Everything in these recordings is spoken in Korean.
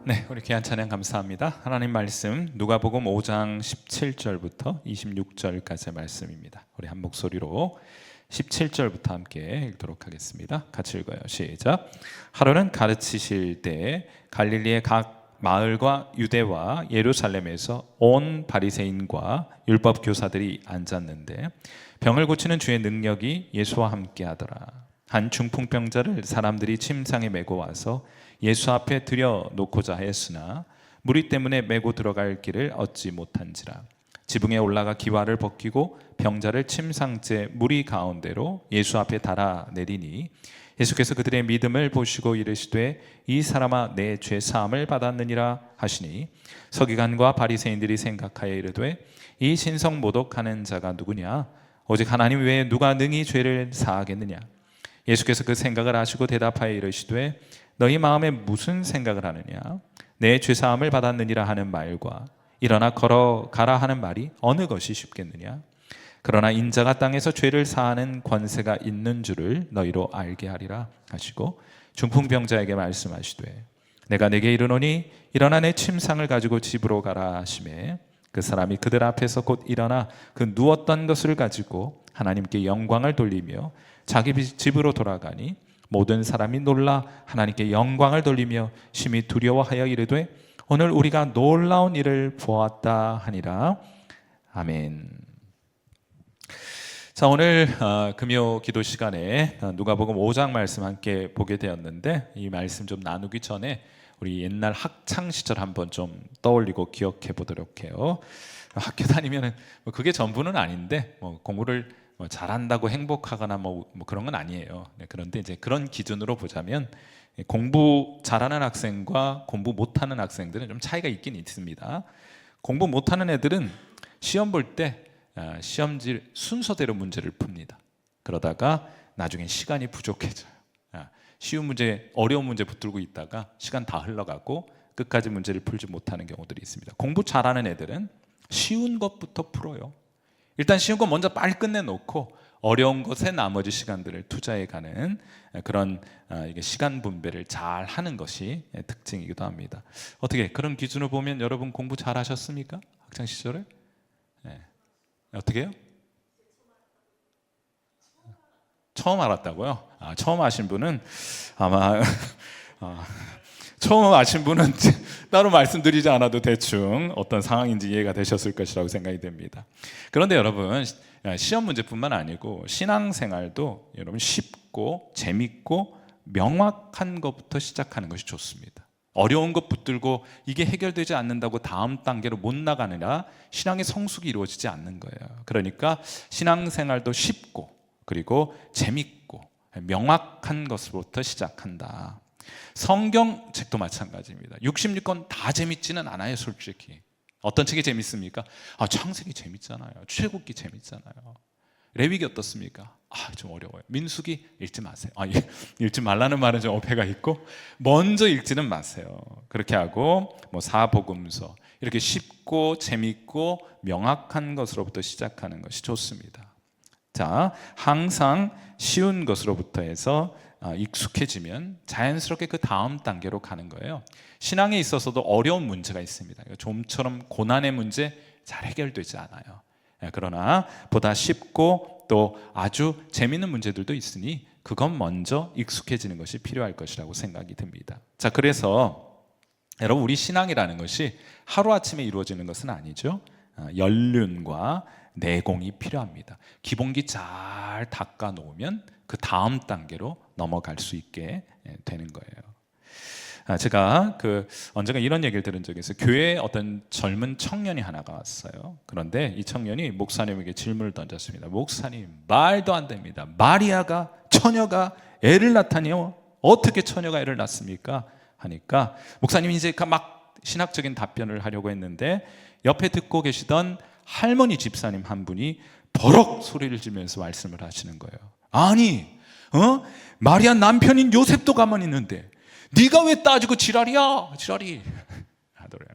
네, 우리 귀한 찬양 감사합니다. 하나님 말씀 누가복음 5장 17절부터 26절까지의 말씀입니다. 우리 한 목소리로 17절부터 함께 읽도록 하겠습니다. 같이 읽어요. 시작. 하루는 가르치실 때 갈릴리의 각 마을과 유대와 예루살렘에서 온 바리새인과 율법 교사들이 앉았는데 병을 고치는 주의 능력이 예수와 함께 하더라. 한 중풍병자를 사람들이 침상에 메고 와서 예수 앞에 들여 놓고자 했으나 무리 때문에 메고 들어갈 길을 얻지 못한지라. 지붕에 올라가 기와를 벗기고 병자를 침상째 무리 가운데로 예수 앞에 달아 내리니 예수께서 그들의 믿음을 보시고 이르시되 이 사람아 내 죄 사함을 받았느니라 하시니 서기관과 바리새인들이 생각하여 이르되 이 신성 모독하는 자가 누구냐? 오직 하나님 외에 누가 능히 죄를 사하겠느냐? 예수께서 그 생각을 아시고 대답하여 이르시되 너희 마음에 무슨 생각을 하느냐? 내 죄사함을 받았느니라 하는 말과 일어나 걸어가라 하는 말이 어느 것이 쉽겠느냐? 그러나 인자가 땅에서 죄를 사하는 권세가 있는 줄을 너희로 알게 하리라 하시고 중풍병자에게 말씀하시되 내가 네게 이르노니 일어나 내 침상을 가지고 집으로 가라 하시매 그 사람이 그들 앞에서 곧 일어나 그 누웠던 것을 가지고 하나님께 영광을 돌리며 자기 집으로 돌아가니 모든 사람이 놀라 하나님께 영광을 돌리며 심히 두려워하여 이르되 오늘 우리가 놀라운 일을 보았다 하니라. 아멘. 자, 오늘 금요 기도 시간에 누가복음 5장 말씀 함께 보게 되었는데 이 말씀 좀 나누기 전에 우리 옛날 학창 시절 한번 좀 떠올리고 기억해 보도록 해요. 학교 다니면은 그게 전부는 아닌데 공부를 잘한다고 행복하거나 뭐 그런 건 아니에요. 네, 그런데 이제 그런 기준으로 보자면 공부 잘하는 학생과 공부 못하는 학생들은 좀 차이가 있긴 있습니다. 공부 못하는 애들은 시험 볼 때 시험지 순서대로 문제를 풉니다. 그러다가 나중에 시간이 부족해져요. 쉬운 문제, 어려운 문제 붙들고 있다가 시간 다 흘러가고 끝까지 문제를 풀지 못하는 경우들이 있습니다. 공부 잘하는 애들은 쉬운 것부터 풀어요. 일단 쉬운 거 먼저 빨리 끝내놓고 어려운 것에 나머지 시간들을 투자해가는 그런 시간 분배를 잘 하는 것이 특징이기도 합니다. 어떻게 그런 기준을 보면 여러분 공부 잘하셨습니까? 학창 시절에? 네. 어떻게 해요? 처음 알았다고요? 처음 아신 분은 아마 처음 아신 분은 따로 말씀드리지 않아도 대충 어떤 상황인지 이해가 되셨을 것이라고 생각이 됩니다. 그런데 여러분 시험 문제뿐만 아니고 신앙생활도 여러분 쉽고 재밌고 명확한 것부터 시작하는 것이 좋습니다. 어려운 것 붙들고 이게 해결되지 않는다고 다음 단계로 못 나가느라 신앙의 성숙이 이루어지지 않는 거예요. 그러니까 신앙생활도 쉽고 그리고 재밌고 명확한 것부터 시작한다. 성경책도 마찬가지입니다. 66권 다 재밌지는 않아요, 솔직히. 어떤 책이 재밌습니까? 창세기 재밌잖아요. 출애굽기 재밌잖아요. 레위기 어떻습니까? 좀 어려워요. 민수기 읽지 마세요. 읽지 말라는 말은 좀 어폐가 있고 먼저 읽지는 마세요. 그렇게 하고 사복음서 이렇게 쉽고 재밌고 명확한 것으로부터 시작하는 것이 좋습니다. 자, 항상 쉬운 것으로부터 해서 익숙해지면 자연스럽게 그 다음 단계로 가는 거예요. 신앙에 있어서도 어려운 문제가 있습니다. 좀처럼 고난의 문제 잘 해결되지 않아요. 그러나 보다 쉽고 또 아주 재미있는 문제들도 있으니 그건 먼저 익숙해지는 것이 필요할 것이라고 생각이 듭니다. 자, 그래서 여러분 우리 신앙이라는 것이 하루아침에 이루어지는 것은 아니죠. 연륜과 내공이 필요합니다. 기본기 잘 닦아 놓으면 그 다음 단계로 넘어갈 수 있게 되는 거예요. 제가 언젠가 이런 얘기를 들은 적이 있어요. 교회에 어떤 젊은 청년이 하나가 왔어요. 그런데 이 청년이 목사님에게 질문을 던졌습니다. 목사님, 말도 안 됩니다. 마리아가 처녀가 애를 낳다니요? 어떻게 처녀가 애를 낳습니까? 하니까 목사님이 이제 막 신학적인 답변을 하려고 했는데 옆에 듣고 계시던 할머니 집사님 한 분이 버럭 소리를 지르면서 말씀을 하시는 거예요. 아니, 마리아 남편인 요셉도 가만히 있는데 네가 왜 따지고 지랄이야? 지랄이 하더래요.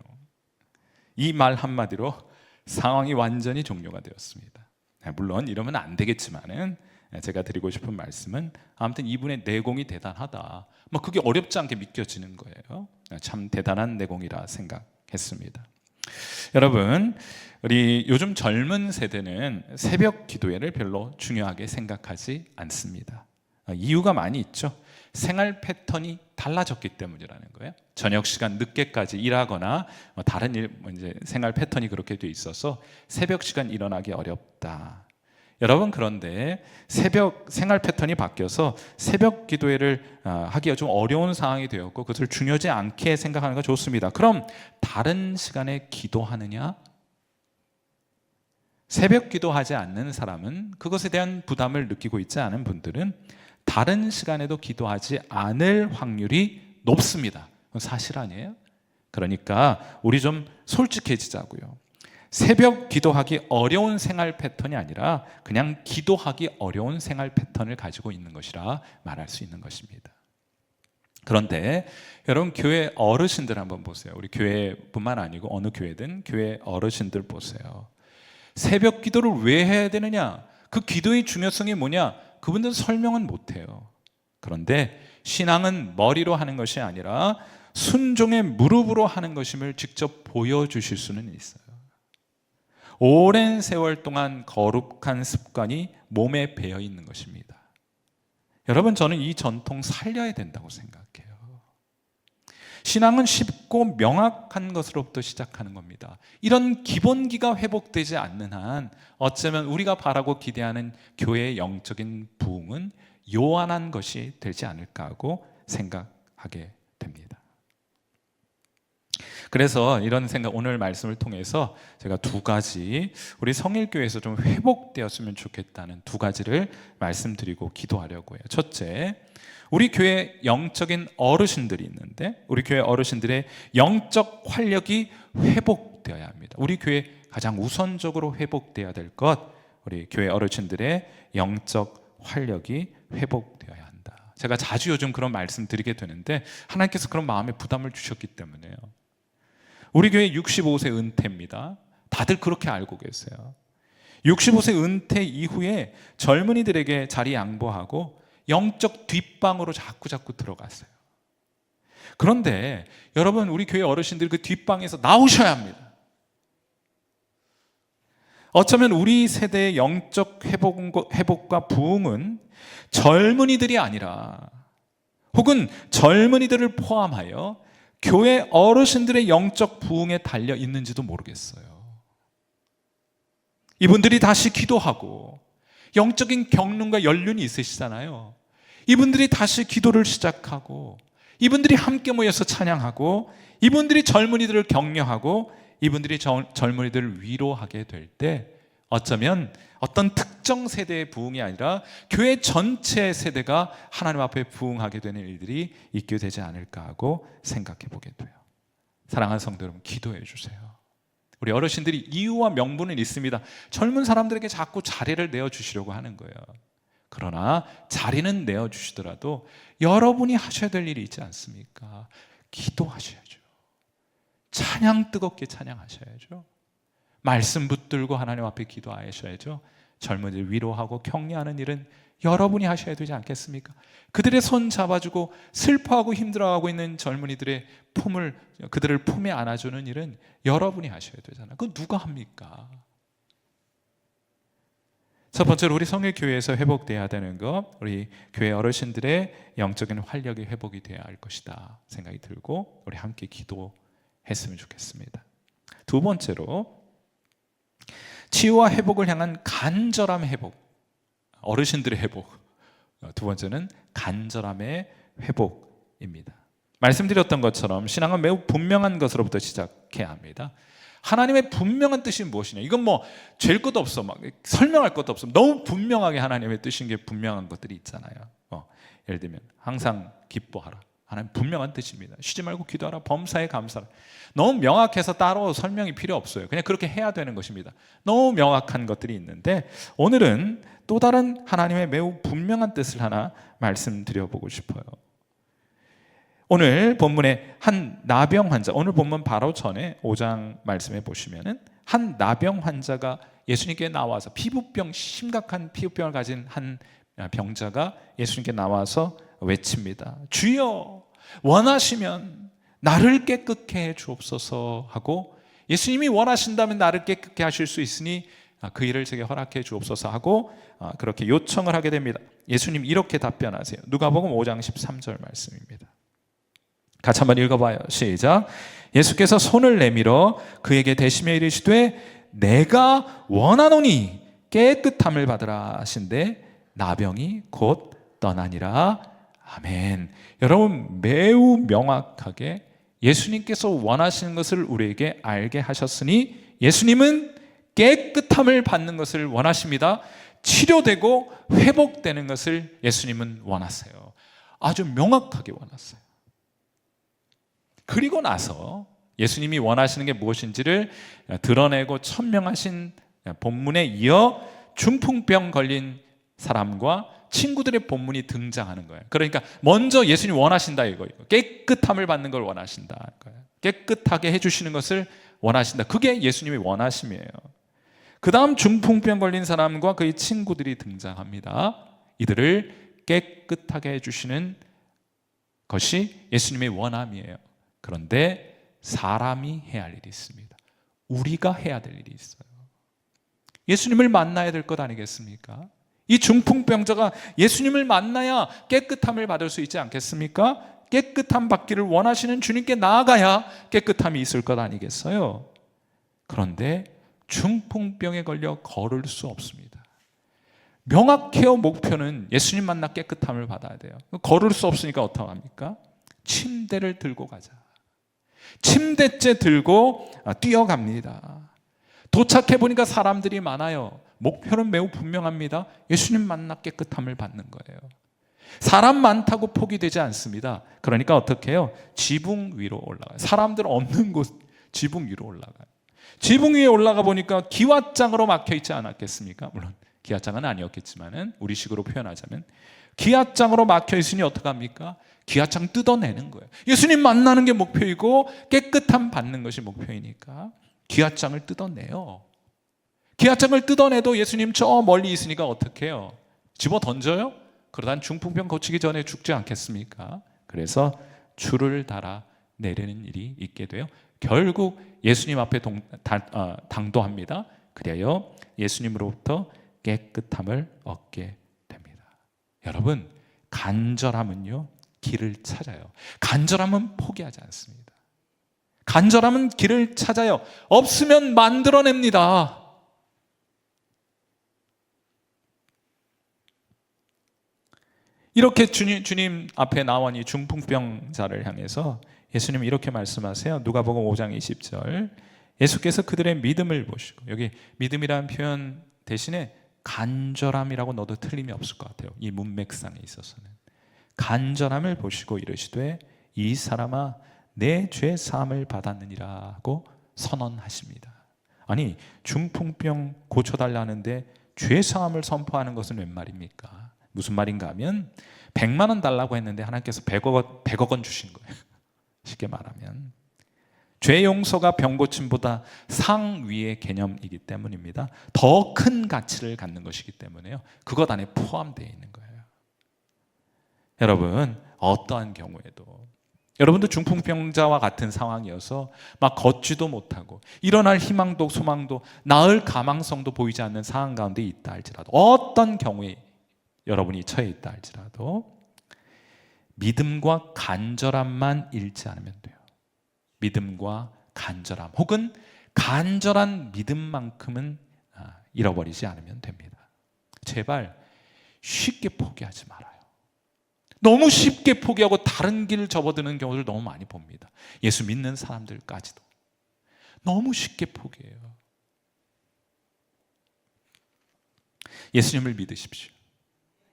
이 말 한마디로 상황이 완전히 종료가 되었습니다. 물론 이러면 안 되겠지만은 제가 드리고 싶은 말씀은 아무튼 이분의 내공이 대단하다. 뭐 그게 어렵지 않게 믿겨지는 거예요. 참 대단한 내공이라 생각했습니다. 여러분, 우리 요즘 젊은 세대는 새벽 기도회를 별로 중요하게 생각하지 않습니다. 이유가 많이 있죠. 생활 패턴이 달라졌기 때문이라는 거예요. 저녁 시간 늦게까지 일하거나 다른 일, 이제 생활 패턴이 그렇게 돼 있어서 새벽 시간 일어나기 어렵다. 여러분, 그런데 새벽 생활 패턴이 바뀌어서 새벽 기도회를 하기가 좀 어려운 상황이 되었고 그것을 중요하지 않게 생각하는 거 좋습니다. 그럼 다른 시간에 기도하느냐? 새벽 기도하지 않는 사람은, 그것에 대한 부담을 느끼고 있지 않은 분들은 다른 시간에도 기도하지 않을 확률이 높습니다. 사실 아니에요? 그러니까 우리 좀 솔직해지자고요. 새벽 기도하기 어려운 생활 패턴이 아니라 그냥 기도하기 어려운 생활 패턴을 가지고 있는 것이라 말할 수 있는 것입니다. 그런데 여러분, 교회 어르신들 한번 보세요. 우리 교회뿐만 아니고 어느 교회든 교회 어르신들 보세요. 새벽 기도를 왜 해야 되느냐? 그 기도의 중요성이 뭐냐? 그분들은 설명은 못해요. 그런데 신앙은 머리로 하는 것이 아니라 순종의 무릎으로 하는 것임을 직접 보여주실 수는 있어요. 오랜 세월 동안 거룩한 습관이 몸에 배어 있는 것입니다. 여러분, 저는 이 전통 살려야 된다고 생각해요. 신앙은 쉽고 명확한 것으로부터 시작하는 겁니다. 이런 기본기가 회복되지 않는 한 어쩌면 우리가 바라고 기대하는 교회의 영적인 부흥은 요한한 것이 되지 않을까 하고 생각하게 됩니다. 그래서 이런 생각, 오늘 말씀을 통해서 제가 두 가지, 우리 성일교회에서 좀 회복되었으면 좋겠다는 두 가지를 말씀드리고 기도하려고 해요. 첫째, 우리 교회 영적인 어르신들이 있는데 우리 교회 어르신들의 영적 활력이 회복되어야 합니다. 우리 교회 가장 우선적으로 회복되어야 될 것, 우리 교회 어르신들의 영적 활력이 회복되어야 한다. 제가 자주 요즘 그런 말씀 드리게 되는데 하나님께서 그런 마음에 부담을 주셨기 때문에요. 우리 교회 65세 은퇴입니다. 다들 그렇게 알고 계세요. 65세 은퇴 이후에 젊은이들에게 자리 양보하고 영적 뒷방으로 자꾸 들어갔어요. 그런데 여러분, 우리 교회 어르신들 그 뒷방에서 나오셔야 합니다. 어쩌면 우리 세대의 영적 회복과 부흥은 젊은이들이 아니라, 혹은 젊은이들을 포함하여 교회 어르신들의 영적 부흥에 달려 있는지도 모르겠어요. 이분들이 다시 기도하고 영적인 경륜과 연륜이 있으시잖아요. 이분들이 다시 기도를 시작하고, 이분들이 함께 모여서 찬양하고, 이분들이 젊은이들을 격려하고, 이분들이 젊은이들을 위로하게 될 때 어쩌면 어떤 특정 세대의 부흥이 아니라 교회 전체 세대가 하나님 앞에 부흥하게 되는 일들이 있게 되지 않을까 하고 생각해 보게 돼요. 사랑하는 성도 여러분, 기도해 주세요. 우리 어르신들이 이유와 명분은 있습니다. 젊은 사람들에게 자꾸 자리를 내어주시려고 하는 거예요. 그러나 자리는 내어주시더라도 여러분이 하셔야 될 일이 있지 않습니까? 기도하셔야죠. 찬양 뜨겁게 찬양하셔야죠. 말씀 붙들고 하나님 앞에 기도하셔야죠. 젊은이들 위로하고 격려하는 일은 여러분이 하셔야 되지 않겠습니까? 그들의 손 잡아주고 슬퍼하고 힘들어하고 있는 젊은이들의 그들을 품에 안아주는 일은 여러분이 하셔야 되잖아요. 그건 누가 합니까? 첫 번째로 우리 성일교회에서 회복돼야 되는 것, 우리 교회 어르신들의 영적인 활력이 회복이 돼야 할 것이다 생각이 들고 우리 함께 기도했으면 좋겠습니다. 두 번째로 치유와 회복을 향한 간절함 회복, 어르신들의 회복. 두 번째는 간절함의 회복입니다. 말씀드렸던 것처럼 신앙은 매우 분명한 것으로부터 시작해야 합니다. 하나님의 분명한 뜻이 무엇이냐? 이건 뭐 죄일 것도 없어, 막 설명할 것도 없어. 너무 분명하게 하나님의 뜻인 게 분명한 것들이 있잖아요. 예를 들면 항상 기뻐하라. 하나님 분명한 뜻입니다. 쉬지 말고 기도하라. 범사에 감사하라. 너무 명확해서 따로 설명이 필요 없어요. 그냥 그렇게 해야 되는 것입니다. 너무 명확한 것들이 있는데 오늘은 또 다른 하나님의 매우 분명한 뜻을 하나 말씀드려보고 싶어요. 오늘 본문에 한 나병 환자, 오늘 본문 바로 전에 5장 말씀해 보시면은 한 나병 환자가 예수님께 나와서 심각한 피부병을 가진 한 병자가 예수님께 나와서 외칩니다. 주여, 원하시면 나를 깨끗게 해 주옵소서 하고, 예수님이 원하신다면 나를 깨끗게 하실 수 있으니 그 일을 제게 허락해 주옵소서 하고 그렇게 요청을 하게 됩니다. 예수님 이렇게 답변하세요. 누가복음 5장 13절 말씀입니다. 같이 한번 읽어봐요. 시작. 예수께서 손을 내밀어 그에게 대시며 이르시되 내가 원하노니 깨끗함을 받으라 하신대 나병이 곧 떠나니라. 아멘. 여러분, 매우 명확하게 예수님께서 원하시는 것을 우리에게 알게 하셨으니 예수님은 깨끗함을 받는 것을 원하십니다. 치료되고 회복되는 것을 예수님은 원하세요. 아주 명확하게 원하세요. 그리고 나서 예수님이 원하시는 게 무엇인지를 드러내고 천명하신 본문에 이어 중풍병 걸린 사람과 친구들의 본문이 등장하는 거예요. 그러니까 먼저 예수님 원하신다 이거예요. 깨끗함을 받는 걸 원하신다. 깨끗하게 해주시는 것을 원하신다. 그게 예수님의 원하심이에요. 그 다음 중풍병 걸린 사람과 그의 친구들이 등장합니다. 이들을 깨끗하게 해주시는 것이 예수님의 원함이에요. 그런데 사람이 해야 할 일이 있습니다. 우리가 해야 될 일이 있어요. 예수님을 만나야 될 것 아니겠습니까? 이 중풍병자가 예수님을 만나야 깨끗함을 받을 수 있지 않겠습니까? 깨끗함 받기를 원하시는 주님께 나아가야 깨끗함이 있을 것 아니겠어요? 그런데 중풍병에 걸려 걸을 수 없습니다. 명확해요. 목표는 예수님 만나 깨끗함을 받아야 돼요. 걸을 수 없으니까 어떡합니까? 침대를 들고 가자. 침대째 들고 뛰어갑니다. 도착해 보니까 사람들이 많아요. 목표는 매우 분명합니다. 예수님 만나 깨끗함을 받는 거예요. 사람 많다고 포기되지 않습니다. 그러니까 어떻게 해요? 지붕 위로 올라가요. 사람들 없는 곳 지붕 위로 올라가요. 지붕 위에 올라가 보니까 기와장으로 막혀 있지 않았겠습니까? 물론 기와장은 아니었겠지만은 우리식으로 표현하자면 기와장으로 막혀 있으니 어떡합니까? 기와장 뜯어내는 거예요. 예수님 만나는 게 목표이고 깨끗함 받는 것이 목표이니까 기와장을 뜯어내요. 기와장을 뜯어내도 예수님 저 멀리 있으니까 어떻게 해요? 집어 던져요? 그러다 중풍병 고치기 전에 죽지 않겠습니까? 그래서 줄을 달아 내리는 일이 있게 돼요. 결국 예수님 앞에 당도합니다. 그리하여 예수님으로부터 깨끗함을 얻게 됩니다. 여러분, 간절함은요 길을 찾아요. 간절함은 포기하지 않습니다. 간절함은 길을 찾아요. 없으면 만들어냅니다. 이렇게 주님 앞에 나오니 중풍병자를 향해서 예수님이 이렇게 말씀하세요. 누가복음 5장 20절. 예수께서 그들의 믿음을 보시고, 여기 믿음이라는 표현 대신에 간절함이라고 넣어도 틀림이 없을 것 같아요. 이 문맥상에 있어서는. 간절함을 보시고 이르시되 이 사람아 내 죄 사함을 받았느니라 하고 선언하십니다. 아니, 중풍병 고쳐달라는데 죄 사함을 선포하는 것은 웬 말입니까? 무슨 말인가 하면 100만 원 달라고 했는데 하나님께서 100억 원 주신 거예요. 쉽게 말하면 죄 용서가 병 고침보다 상위의 개념이기 때문입니다. 더 큰 가치를 갖는 것이기 때문에요. 그것 안에 포함되어 있는 거예요. 여러분, 어떠한 경우에도 여러분도 중풍병자와 같은 상황이어서 막 걷지도 못하고 일어날 희망도 소망도 나을 가망성도 보이지 않는 상황 가운데 있다 할지라도, 어떤 경우에 여러분이 처해 있다 할지라도 믿음과 간절함만 잃지 않으면 돼요. 믿음과 간절함, 혹은 간절한 믿음만큼은 잃어버리지 않으면 됩니다. 제발 쉽게 포기하지 말아요. 너무 쉽게 포기하고 다른 길을 접어드는 경우를 너무 많이 봅니다. 예수 믿는 사람들까지도 너무 쉽게 포기해요. 예수님을 믿으십시오.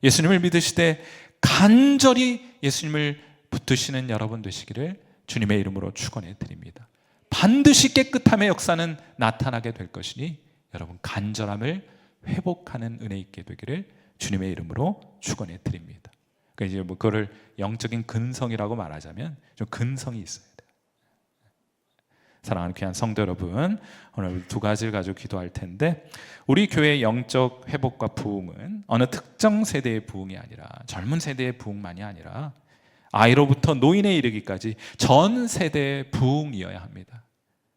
예수님을 믿으시되 간절히 예수님을 붙드시는 여러분 되시기를 주님의 이름으로 축원해 드립니다. 반드시 깨끗함의 역사는 나타나게 될 것이니 여러분 간절함을 회복하는 은혜 있게 되기를 주님의 이름으로 축원해 드립니다. 그러니까 이제 뭐 그거를 영적인 근성이라고 말하자면 좀 근성이 있어야 돼요. 사랑하는 귀한 성도 여러분, 오늘 두 가지를 가지고 기도할 텐데, 우리 교회의 영적 회복과 부흥은 어느 특정 세대의 부흥이 아니라, 젊은 세대의 부흥만이 아니라 아이로부터 노인에 이르기까지 전 세대의 부흥이어야 합니다.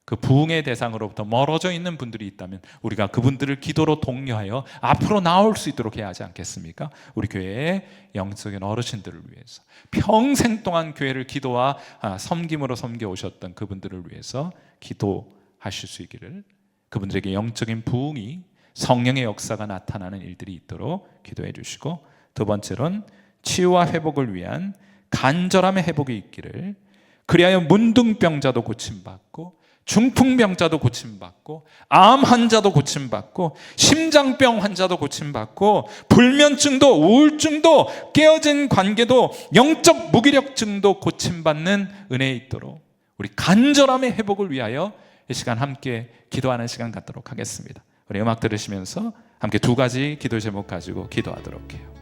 그 부흥의 대상으로부터 멀어져 있는 분들이 있다면 우리가 그분들을 기도로 독려하여 앞으로 나올 수 있도록 해야 하지 않겠습니까? 우리 교회의 영적인 어르신들을 위해서, 평생 동안 교회를 기도와 섬김으로 섬겨오셨던 그분들을 위해서 기도하실 수 있기를, 그분들에게 영적인 부흥이, 성령의 역사가 나타나는 일들이 있도록 기도해 주시고, 두 번째로는 치유와 회복을 위한 간절함의 회복이 있기를, 그리하여 문둥병자도 고침받고 중풍병자도 고침받고 암 환자도 고침받고 심장병 환자도 고침받고 불면증도 우울증도 깨어진 관계도 영적 무기력증도 고침받는 은혜에 있도록 우리 간절함의 회복을 위하여 이 시간 함께 기도하는 시간 갖도록 하겠습니다. 우리 음악 들으시면서 함께 두 가지 기도 제목 가지고 기도하도록 해요.